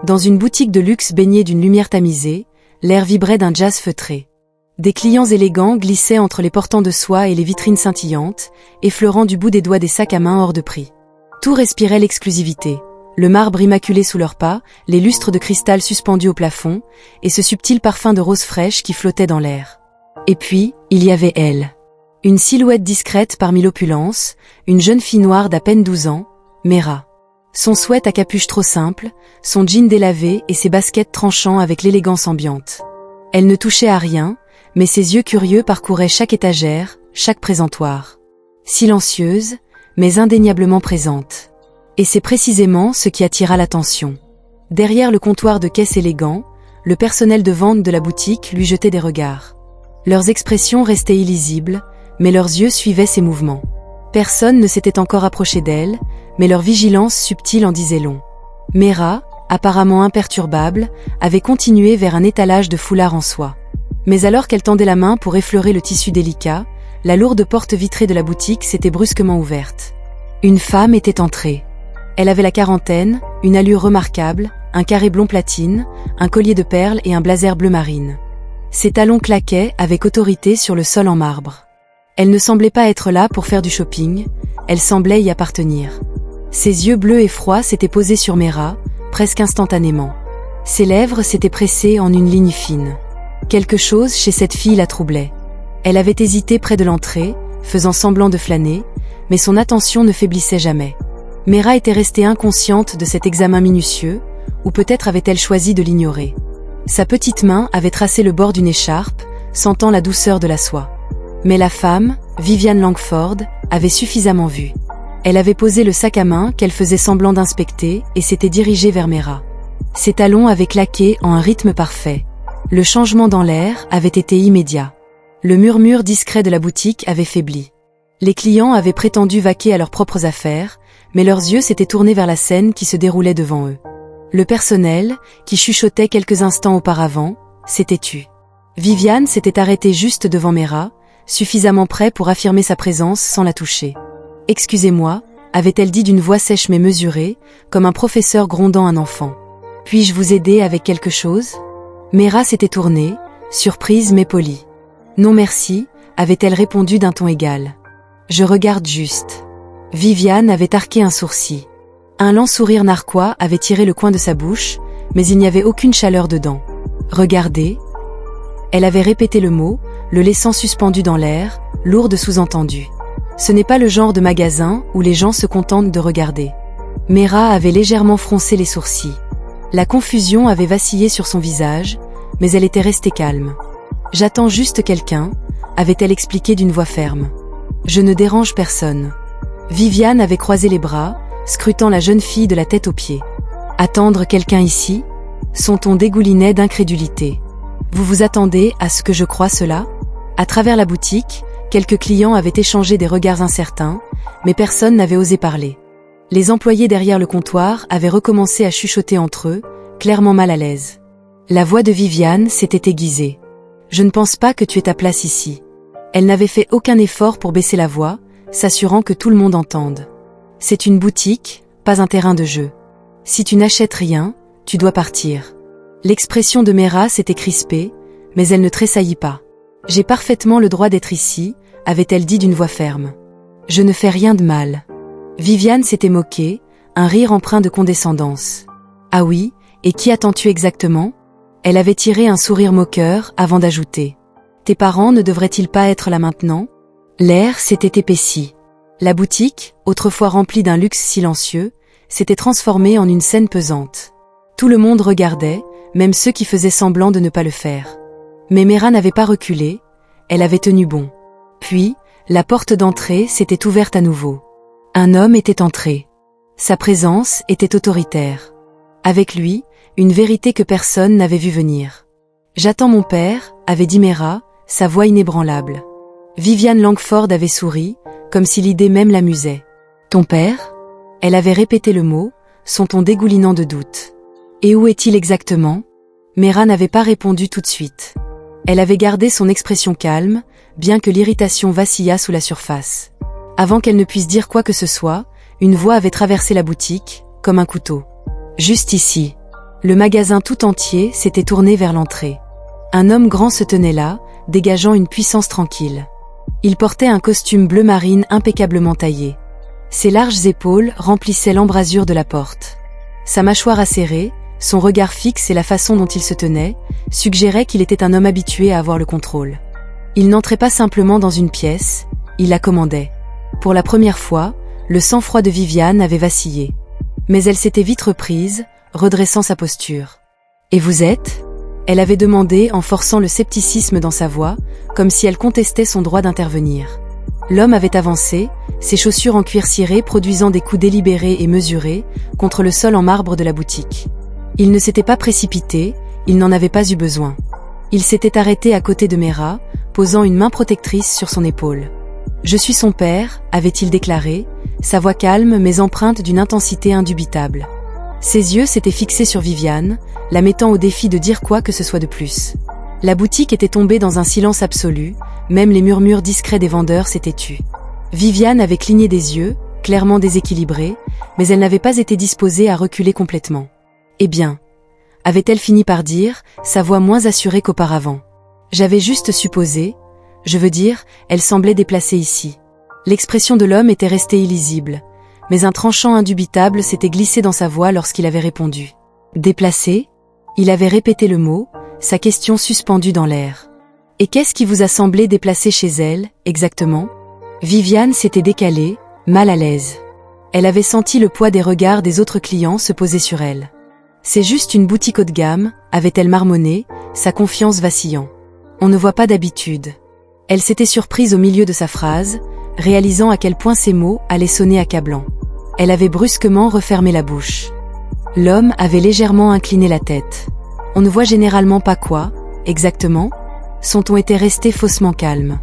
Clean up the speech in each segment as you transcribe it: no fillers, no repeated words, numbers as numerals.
Dans une boutique de luxe baignée d'une lumière tamisée, l'air vibrait d'un jazz feutré. Des clients élégants glissaient entre les portants de soie et les vitrines scintillantes, effleurant du bout des doigts des sacs à main hors de prix. Tout respirait l'exclusivité. Le marbre immaculé sous leurs pas, les lustres de cristal suspendus au plafond, et ce subtil parfum de rose fraîche qui flottait dans l'air. Et puis, il y avait elle. Une silhouette discrète parmi l'opulence, une jeune fille noire d'à peine 12 ans, Mera. Son sweat à capuche trop simple, son jean délavé et ses baskets tranchant avec l'élégance ambiante. Elle ne touchait à rien, mais ses yeux curieux parcouraient chaque étagère, chaque présentoir. Silencieuse, mais indéniablement présente. Et c'est précisément ce qui attira l'attention. Derrière le comptoir de caisse élégant, le personnel de vente de la boutique lui jetait des regards. Leurs expressions restaient illisibles, mais leurs yeux suivaient ses mouvements. Personne ne s'était encore approché d'elle, mais leur vigilance subtile en disait long. Mera, apparemment imperturbable, avait continué vers un étalage de foulards en soie. Mais alors qu'elle tendait la main pour effleurer le tissu délicat, la lourde porte vitrée de la boutique s'était brusquement ouverte. Une femme était entrée. Elle avait la quarantaine, une allure remarquable, un carré blond platine, un collier de perles et un blazer bleu marine. Ses talons claquaient avec autorité sur le sol en marbre. Elle ne semblait pas être là pour faire du shopping, elle semblait y appartenir. Ses yeux bleus et froids s'étaient posés sur Mera, presque instantanément. Ses lèvres s'étaient pressées en une ligne fine. Quelque chose chez cette fille la troublait. Elle avait hésité près de l'entrée, faisant semblant de flâner, mais son attention ne faiblissait jamais. Mera était restée inconsciente de cet examen minutieux, ou peut-être avait-elle choisi de l'ignorer. Sa petite main avait tracé le bord d'une écharpe, sentant la douceur de la soie. Mais la femme, Viviane Langford, avait suffisamment vu. Elle avait posé le sac à main qu'elle faisait semblant d'inspecter et s'était dirigée vers Mera. Ses talons avaient claqué en un rythme parfait. Le changement dans l'air avait été immédiat. Le murmure discret de la boutique avait faibli. Les clients avaient prétendu vaquer à leurs propres affaires, mais leurs yeux s'étaient tournés vers la scène qui se déroulait devant eux. Le personnel, qui chuchotait quelques instants auparavant, s'était tu. Viviane s'était arrêtée juste devant Mera, suffisamment près pour affirmer sa présence sans la toucher. « Excusez-moi », avait-elle dit d'une voix sèche mais mesurée, comme un professeur grondant un enfant. « Puis-je vous aider avec quelque chose ?» Mera s'était tournée, surprise mais polie. « Non merci », avait-elle répondu d'un ton égal. « Je regarde juste. » Viviane avait arqué un sourcil. Un lent sourire narquois avait tiré le coin de sa bouche, mais il n'y avait aucune chaleur dedans. « Regardez ?» Elle avait répété le mot, le laissant suspendu dans l'air, lourd de sous-entendu. Ce n'est pas le genre de magasin où les gens se contentent de regarder. Mera avait légèrement froncé les sourcils. La confusion avait vacillé sur son visage, mais elle était restée calme. « J'attends juste quelqu'un », avait-elle expliqué d'une voix ferme. « Je ne dérange personne. » Viviane avait croisé les bras, scrutant la jeune fille de la tête aux pieds. « Attendre quelqu'un ici ?» Son ton dégoulinait d'incrédulité. « Vous vous attendez à ce que je croie cela ?» À travers la boutique, quelques clients avaient échangé des regards incertains, mais personne n'avait osé parler. Les employés derrière le comptoir avaient recommencé à chuchoter entre eux, clairement mal à l'aise. La voix de Viviane s'était aiguisée. « Je ne pense pas que tu aies ta place ici. » Elle n'avait fait aucun effort pour baisser la voix, s'assurant que tout le monde entende. « C'est une boutique, pas un terrain de jeu. Si tu n'achètes rien, tu dois partir. » L'expression de Mera s'était crispée, mais elle ne tressaillit pas. « J'ai parfaitement le droit d'être ici », avait-elle dit d'une voix ferme. « Je ne fais rien de mal. » Viviane s'était moquée, un rire empreint de condescendance. « Ah oui, et qui attends-tu exactement ?» Elle avait tiré un sourire moqueur avant d'ajouter. « Tes parents ne devraient-ils pas être là maintenant ?» L'air s'était épaissi. La boutique, autrefois remplie d'un luxe silencieux, s'était transformée en une scène pesante. Tout le monde regardait, même ceux qui faisaient semblant de ne pas le faire. Mais Mera n'avait pas reculé, elle avait tenu bon. Puis, la porte d'entrée s'était ouverte à nouveau. Un homme était entré. Sa présence était autoritaire. Avec lui, une vérité que personne n'avait vu venir. « J'attends mon père », avait dit Mera, sa voix inébranlable. Viviane Langford avait souri, comme si l'idée même l'amusait. « Ton père ?» Elle avait répété le mot, son ton dégoulinant de doute. « Et où est-il exactement ?» Mera n'avait pas répondu tout de suite. Elle avait gardé son expression calme, bien que l'irritation vacillât sous la surface. Avant qu'elle ne puisse dire quoi que ce soit, une voix avait traversé la boutique, comme un couteau. « Juste ici. » Le magasin tout entier s'était tourné vers l'entrée. Un homme grand se tenait là, dégageant une puissance tranquille. Il portait un costume bleu marine impeccablement taillé. Ses larges épaules remplissaient l'embrasure de la porte. Sa mâchoire acérée, son regard fixe et la façon dont il se tenait, suggéraient qu'il était un homme habitué à avoir le contrôle. Il n'entrait pas simplement dans une pièce, il la commandait. Pour la première fois, le sang-froid de Viviane avait vacillé. Mais elle s'était vite reprise, redressant sa posture. « Et vous êtes ?» Elle avait demandé en forçant le scepticisme dans sa voix, comme si elle contestait son droit d'intervenir. L'homme avait avancé, ses chaussures en cuir ciré produisant des coups délibérés et mesurés contre le sol en marbre de la boutique. Il ne s'était pas précipité, il n'en avait pas eu besoin. Il s'était arrêté à côté de Mera, posant une main protectrice sur son épaule. « Je suis son père », avait-il déclaré, sa voix calme mais empreinte d'une intensité indubitable. Ses yeux s'étaient fixés sur Viviane, la mettant au défi de dire quoi que ce soit de plus. La boutique était tombée dans un silence absolu, même les murmures discrets des vendeurs s'étaient tus. Viviane avait cligné des yeux, clairement déséquilibrée, mais elle n'avait pas été disposée à reculer complètement. « Eh bien ?» avait-elle fini par dire, sa voix moins assurée qu'auparavant. « J'avais juste supposé, je veux dire, elle semblait déplacée ici. » L'expression de l'homme était restée illisible, mais un tranchant indubitable s'était glissé dans sa voix lorsqu'il avait répondu. « Déplacée ?» Il avait répété le mot, sa question suspendue dans l'air. « Et qu'est-ce qui vous a semblé déplacé chez elle, exactement ?» Viviane s'était décalée, mal à l'aise. Elle avait senti le poids des regards des autres clients se poser sur elle. « C'est juste une boutique haut de gamme », avait-elle marmonné, sa confiance vacillant. « On ne voit pas d'habitude. » Elle s'était surprise au milieu de sa phrase, réalisant à quel point ces mots allaient sonner accablants. Elle avait brusquement refermé la bouche. L'homme avait légèrement incliné la tête. « On ne voit généralement pas quoi, exactement ?» Son ton était resté faussement calme.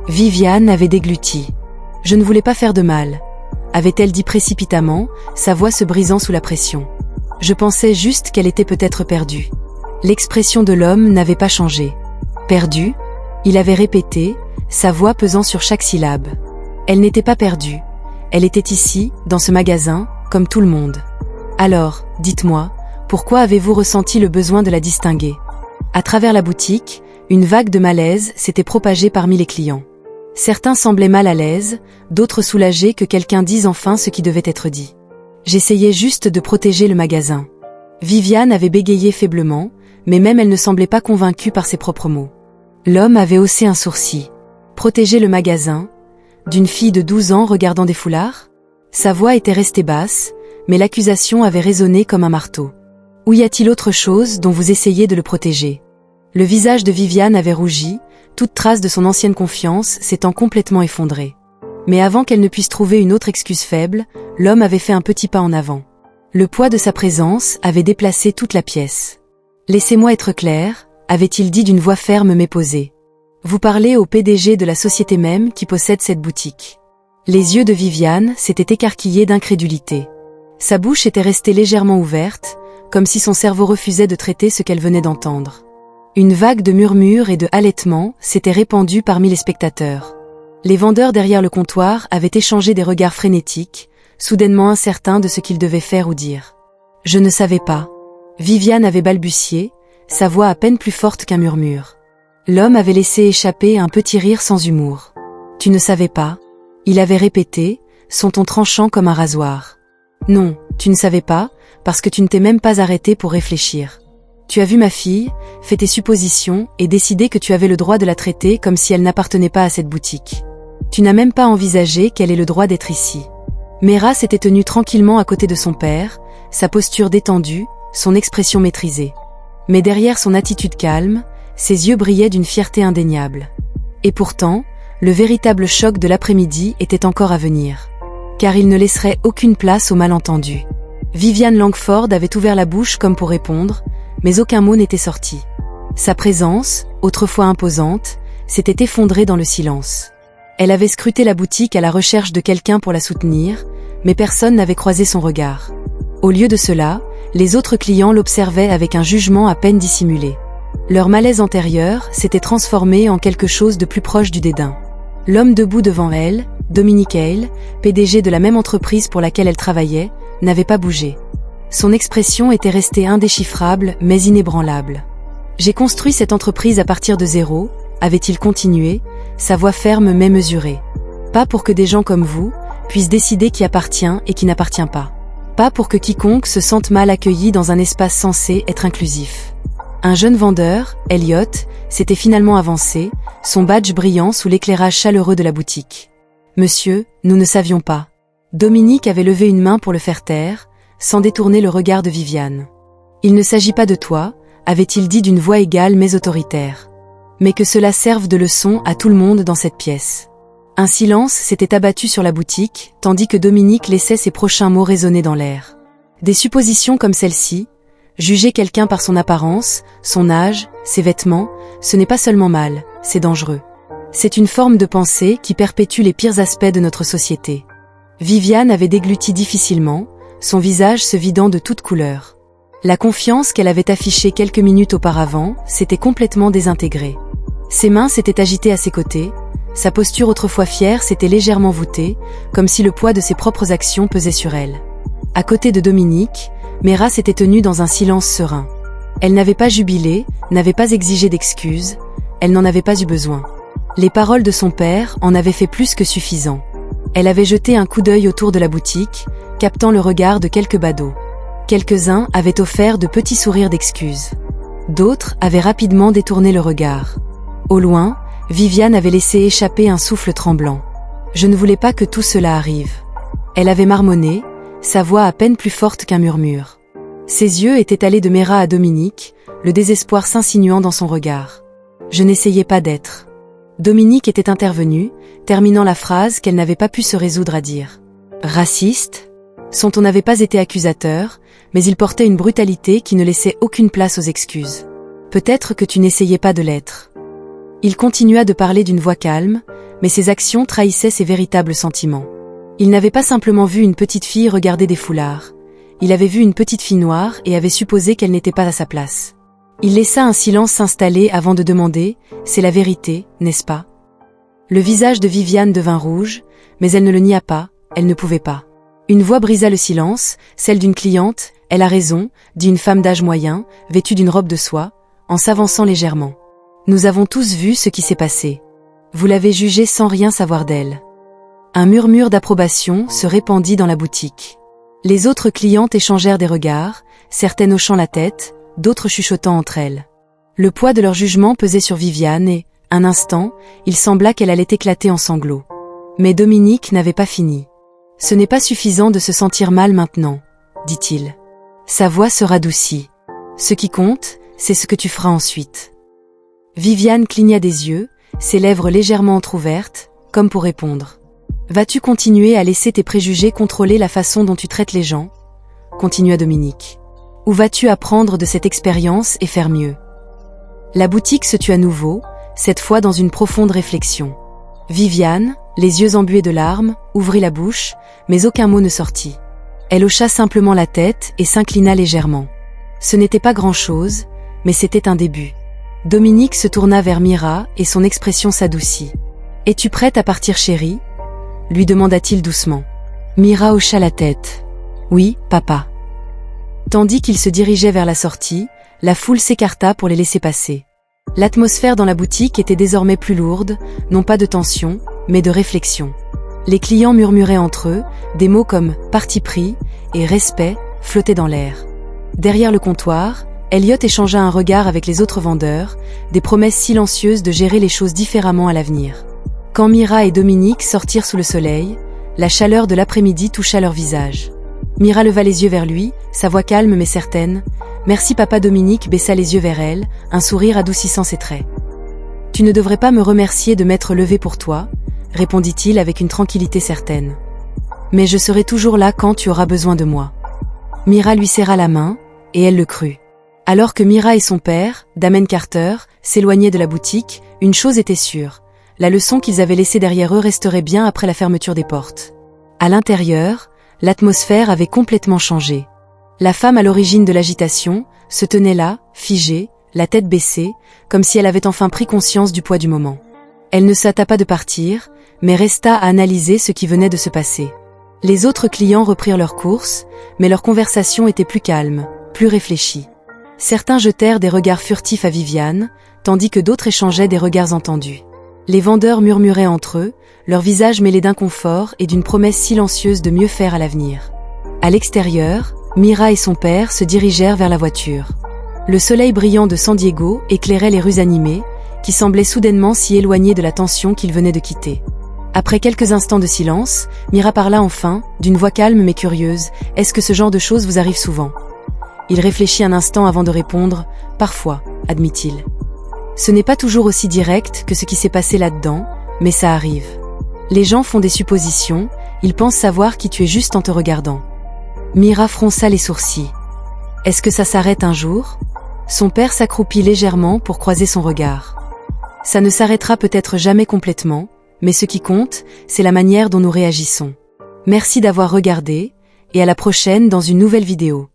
Viviane avait dégluti. « Je ne voulais pas faire de mal », avait-elle dit précipitamment, sa voix se brisant sous la pression. « Je pensais juste qu'elle était peut-être perdue. » L'expression de l'homme n'avait pas changé. « Perdue ?» Il avait répété, sa voix pesant sur chaque syllabe. Elle n'était pas perdue. Elle était ici, dans ce magasin, comme tout le monde. Alors, dites-moi, pourquoi avez-vous ressenti le besoin de la distinguer ? À travers la boutique, une vague de malaise s'était propagée parmi les clients. Certains semblaient mal à l'aise, d'autres soulagés que quelqu'un dise enfin ce qui devait être dit. J'essayais juste de protéger le magasin. Viviane avait bégayé faiblement, mais même elle ne semblait pas convaincue par ses propres mots. L'homme avait haussé un sourcil. Protéger le magasin ? D'une fille de 12 ans regardant des foulards ? Sa voix était restée basse, mais l'accusation avait résonné comme un marteau. Ou y a-t-il autre chose dont vous essayez de le protéger ? Le visage de Viviane avait rougi, toute trace de son ancienne confiance s'étant complètement effondrée. Mais avant qu'elle ne puisse trouver une autre excuse faible, l'homme avait fait un petit pas en avant. Le poids de sa présence avait déplacé toute la pièce. « Laissez-moi être clair », avait-il dit d'une voix ferme mais posée. « Vous parlez au PDG de la société même qui possède cette boutique. » Les yeux de Viviane s'étaient écarquillés d'incrédulité. Sa bouche était restée légèrement ouverte, comme si son cerveau refusait de traiter ce qu'elle venait d'entendre. Une vague de murmures et de halètements s'était répandue parmi les spectateurs. Les vendeurs derrière le comptoir avaient échangé des regards frénétiques, soudainement incertains de ce qu'ils devaient faire ou dire. « Je ne savais pas. » Viviane avait balbutié, sa voix à peine plus forte qu'un murmure. L'homme avait laissé échapper un petit rire sans humour. « Tu ne savais pas ?» Il avait répété, son ton tranchant comme un rasoir. « Non, tu ne savais pas, parce que tu ne t'es même pas arrêté pour réfléchir. Tu as vu ma fille, fait tes suppositions et décidé que tu avais le droit de la traiter comme si elle n'appartenait pas à cette boutique. Tu n'as même pas envisagé qu'elle ait le droit d'être ici. » Mera s'était tenue tranquillement à côté de son père, sa posture détendue, son expression maîtrisée. Mais derrière son attitude calme, ses yeux brillaient d'une fierté indéniable. Et pourtant, le véritable choc de l'après-midi était encore à venir. Car il ne laisserait aucune place au malentendu. Viviane Langford avait ouvert la bouche comme pour répondre, mais aucun mot n'était sorti. Sa présence, autrefois imposante, s'était effondrée dans le silence. Elle avait scruté la boutique à la recherche de quelqu'un pour la soutenir, mais personne n'avait croisé son regard. Au lieu de cela, les autres clients l'observaient avec un jugement à peine dissimulé. Leur malaise antérieur s'était transformé en quelque chose de plus proche du dédain. L'homme debout devant elle, Dominique Hale, PDG de la même entreprise pour laquelle elle travaillait, n'avait pas bougé. Son expression était restée indéchiffrable mais inébranlable. J'ai construit cette entreprise à partir de zéro, avait-il continué, sa voix ferme mais mesurée. Pas pour que des gens comme vous puissent décider qui appartient et qui n'appartient pas. Pas pour que quiconque se sente mal accueilli dans un espace censé être inclusif. Un jeune vendeur, Elliot, s'était finalement avancé, son badge brillant sous l'éclairage chaleureux de la boutique. « Monsieur, nous ne savions pas. » Dominique avait levé une main pour le faire taire, sans détourner le regard de Viviane. « Il ne s'agit pas de toi, » avait-il dit d'une voix égale mais autoritaire. « Mais que cela serve de leçon à tout le monde dans cette pièce. » Un silence s'était abattu sur la boutique, tandis que Dominique laissait ses prochains mots résonner dans l'air. Des suppositions comme celle-ci, juger quelqu'un par son apparence, son âge, ses vêtements, ce n'est pas seulement mal, c'est dangereux. C'est une forme de pensée qui perpétue les pires aspects de notre société. Viviane avait dégluti difficilement, son visage se vidant de toute couleur. La confiance qu'elle avait affichée quelques minutes auparavant s'était complètement désintégrée. Ses mains s'étaient agitées à ses côtés, sa posture autrefois fière s'était légèrement voûtée, comme si le poids de ses propres actions pesait sur elle. À côté de Dominique, Mera s'était tenue dans un silence serein. Elle n'avait pas jubilé, n'avait pas exigé d'excuses, elle n'en avait pas eu besoin. Les paroles de son père en avaient fait plus que suffisant. Elle avait jeté un coup d'œil autour de la boutique, captant le regard de quelques badauds. Quelques-uns avaient offert de petits sourires d'excuses. D'autres avaient rapidement détourné le regard. Au loin, Viviane avait laissé échapper un souffle tremblant. « Je ne voulais pas que tout cela arrive. » Elle avait marmonné, sa voix à peine plus forte qu'un murmure. Ses yeux étaient allés de Mera à Dominique, le désespoir s'insinuant dans son regard. « Je n'essayais pas d'être. » Dominique était intervenue, terminant la phrase qu'elle n'avait pas pu se résoudre à dire. « Raciste ?» Son ton n'avait pas été accusateur, mais il portait une brutalité qui ne laissait aucune place aux excuses. « Peut-être que tu n'essayais pas de l'être. » Il continua de parler d'une voix calme, mais ses actions trahissaient ses véritables sentiments. Il n'avait pas simplement vu une petite fille regarder des foulards. Il avait vu une petite fille noire et avait supposé qu'elle n'était pas à sa place. Il laissa un silence s'installer avant de demander « C'est la vérité, n'est-ce pas ?» Le visage de Viviane devint rouge, mais elle ne le nia pas, elle ne pouvait pas. Une voix brisa le silence, celle d'une cliente « Elle a raison », dit une femme d'âge moyen, vêtue d'une robe de soie, en s'avançant légèrement. Nous avons tous vu ce qui s'est passé. Vous l'avez jugée sans rien savoir d'elle. Un murmure d'approbation se répandit dans la boutique. Les autres clientes échangèrent des regards, certaines hochant la tête, d'autres chuchotant entre elles. Le poids de leur jugement pesait sur Viviane et, un instant, il sembla qu'elle allait éclater en sanglots. Mais Dominique n'avait pas fini. « Ce n'est pas suffisant de se sentir mal maintenant, » dit-il. Sa voix se radoucit. « Ce qui compte, c'est ce que tu feras ensuite. » Viviane cligna des yeux, ses lèvres légèrement entr'ouvertes, comme pour répondre. « Vas-tu continuer à laisser tes préjugés contrôler la façon dont tu traites les gens ?» continua Dominique. « Ou vas-tu apprendre de cette expérience et faire mieux ?» La boutique se tut à nouveau, cette fois dans une profonde réflexion. Viviane, les yeux embués de larmes, ouvrit la bouche, mais aucun mot ne sortit. Elle hocha simplement la tête et s'inclina légèrement. Ce n'était pas grand-chose, mais c'était un début. Dominique se tourna vers Mira et son expression s'adoucit. « Es-tu prête à partir, chérie ?» lui demanda-t-il doucement. Mira hocha la tête. « Oui, papa. » Tandis qu'il se dirigeait vers la sortie, la foule s'écarta pour les laisser passer. L'atmosphère dans la boutique était désormais plus lourde, non pas de tension, mais de réflexion. Les clients murmuraient entre eux, des mots comme « parti pris » et « respect » flottaient dans l'air. Derrière le comptoir, Elliot échangea un regard avec les autres vendeurs, des promesses silencieuses de gérer les choses différemment à l'avenir. Quand Mira et Dominique sortirent sous le soleil, la chaleur de l'après-midi toucha leur visage. Mira leva les yeux vers lui, sa voix calme mais certaine. « Merci papa. » Dominique baissa les yeux vers elle, un sourire adoucissant ses traits. « Tu ne devrais pas me remercier de m'être levé pour toi, » répondit-il avec une tranquillité certaine. « Mais je serai toujours là quand tu auras besoin de moi. » Mira lui serra la main, et elle le crut. Alors que Mira et son père, Damon Carter, s'éloignaient de la boutique, une chose était sûre. La leçon qu'ils avaient laissée derrière eux resterait bien après la fermeture des portes. À l'intérieur, l'atmosphère avait complètement changé. La femme à l'origine de l'agitation se tenait là, figée, la tête baissée, comme si elle avait enfin pris conscience du poids du moment. Elle ne s'hâta pas de partir, mais resta à analyser ce qui venait de se passer. Les autres clients reprirent leur course, mais leur conversation était plus calme, plus réfléchie. Certains jetèrent des regards furtifs à Viviane, tandis que d'autres échangeaient des regards entendus. Les vendeurs murmuraient entre eux, leurs visages mêlés d'inconfort et d'une promesse silencieuse de mieux faire à l'avenir. À l'extérieur, Mira et son père se dirigèrent vers la voiture. Le soleil brillant de San Diego éclairait les rues animées, qui semblaient soudainement s'y éloigner de la tension qu'ils venaient de quitter. Après quelques instants de silence, Mira parla enfin, d'une voix calme mais curieuse. « Est-ce que ce genre de choses vous arrive souvent ?» Il réfléchit un instant avant de répondre. « Parfois », admit-il. Ce n'est pas toujours aussi direct que ce qui s'est passé là-dedans, mais ça arrive. Les gens font des suppositions, ils pensent savoir qui tu es juste en te regardant. Mira fronça les sourcils. Est-ce que ça s'arrête un jour? Son père s'accroupit légèrement pour croiser son regard. Ça ne s'arrêtera peut-être jamais complètement, mais ce qui compte, c'est la manière dont nous réagissons. Merci d'avoir regardé, et à la prochaine dans une nouvelle vidéo.